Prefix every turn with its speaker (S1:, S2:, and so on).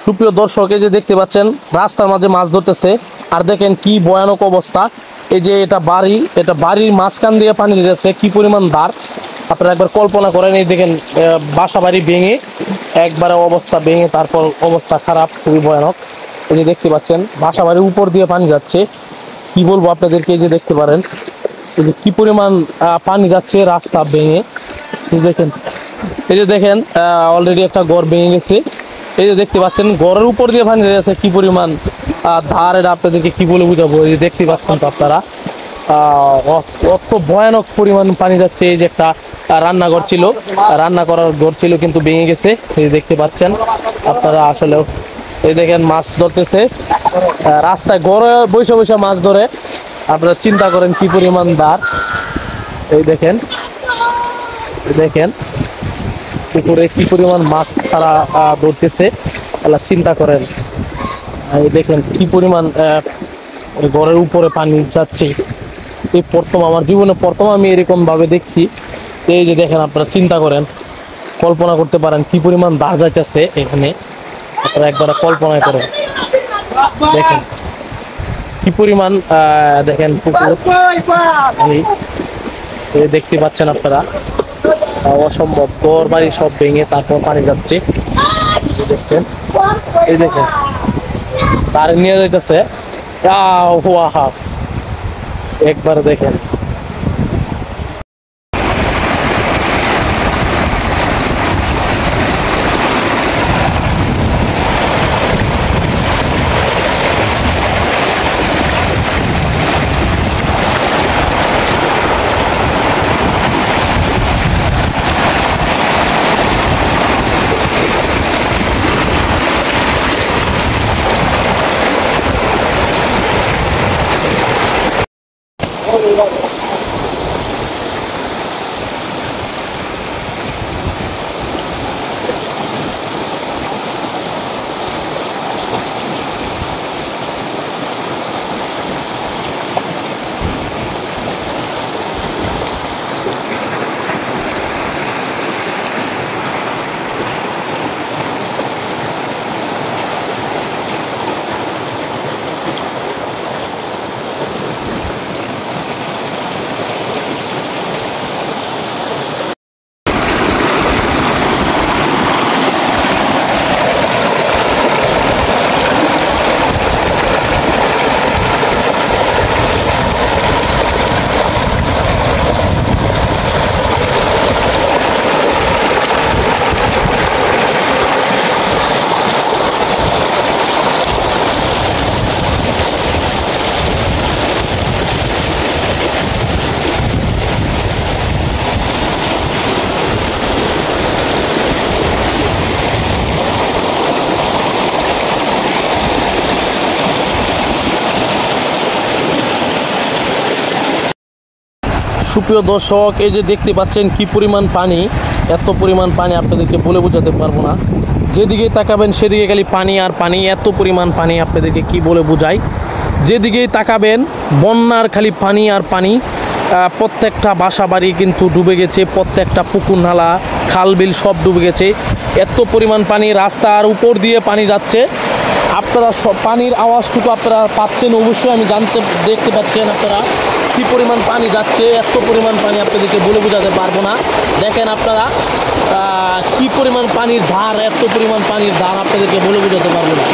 S1: সুপ্রিয় দর্শক, এই যে দেখতে পাচ্ছেন রাস্তার মাঝে মাছ ধরতেছে। আর দেখেন কি ভয়ানক অবস্থা। এই যে এটা বাড়ির মাঝখান দিয়ে পানি দিতেছে, কি পরিমাণ ধার আপনারা একবার কল্পনা করেন। এই দেখেন বাসা বাড়ি ভেঙে একবারে অবস্থা ভেঙে, তারপর অবস্থা খারাপ, খুবই ভয়ানক। এই যে দেখতে পাচ্ছেন বাসা বাড়ির উপর দিয়ে পানি যাচ্ছে। কি বলবো আপনাদেরকে, এই যে দেখতে পারেন এই যে কি পরিমাণ পানি যাচ্ছে রাস্তা ভেঙে। দেখেন এই যে দেখেন অলরেডি একটা ঘর ভেঙে গেছে। এই যে দেখতে পাচ্ছেন ঘরের উপর দিয়ে পানি যাচ্ছে, কি পরিমাণ ধার, এটা আপনাদেরকে কি বলে বুঝাবো। এই যে দেখতে পাচ্ছেন তো আপনারা অত ভয়ানক পরিমাণ পানি যাচ্ছে। এই যে একটা রান্নাঘর ছিল, রান্না করার ঘর ছিল, কিন্তু ভেঙে গেছে। এই যে দেখতে পাচ্ছেন আপনারা। আসলেও এই দেখেন মাছ ধরতেছে রাস্তায়, ঘরে বসে বসে মাছ ধরে। আপনারা চিন্তা করেন কি পরিমাণ ধার। এই দেখেন দেখেন পুকুরে কি পরিমাণ মাছ তারা ধরতেছে, তাহলে চিন্তা করেন। এই দেখেন কি পরিমাণ ঘরের উপরে পানি যাচ্ছে। এই প্রথম, আমার জীবনে প্রথম আমি এরকম ভাবে দেখছি। এই যে দেখেন আপনারা চিন্তা করেন, কল্পনা করতে পারেন কি পরিমাণ ধার যাইতেছে এখানে। আপনারা একবার কল্পনা করেন, দেখেন কি পরিমাণ দেখেন পুকুর। এই দেখতে পাচ্ছেন আপনারা, অসম্ভব, ঘর বাড়ি সব ভেঙে তারপর পানি যাচ্ছে। দেখছেন এই দেখেন তার নিয়ে যাইতেছে একবার দেখেন। সুপ্রিয় দর্শক, এই যে দেখতে পাচ্ছেন কি পরিমাণ পানি। এত পরিমাণ পানি আপনাদেরকে বলে বোঝাতে পারবো না। যেদিকেই তাকাবেন সেদিকে খালি পানি আর পানি, এত পরিমাণ পানি আপনাদেরকে কি বলে বোঝাই। যেদিকেই তাকাবেন বন্যার খালি পানি আর পানি। প্রত্যেকটা বাসা বাড়ি কিন্তু ডুবে গেছে, প্রত্যেকটা পুকুর নালা খাল বিল সব ডুবে গেছে। এত পরিমাণ পানি, রাস্তার উপর দিয়ে পানি যাচ্ছে। আপনারা সব পানির আওয়াজটুকু আপনারা পাচ্ছেন অবশ্যই, আমি দেখতে পাচ্ছেন আপনারা কি পরিমাণ পানি যাচ্ছে। এত পরিমাণ পানি আপনাদেরকে বলে বোঝাতে পারবো না। দেখেন আপনারা কি পরিমাণ পানির ধার, এত পরিমাণ পানির ধার আপনাদেরকে বলে বোঝাতে পারবো না।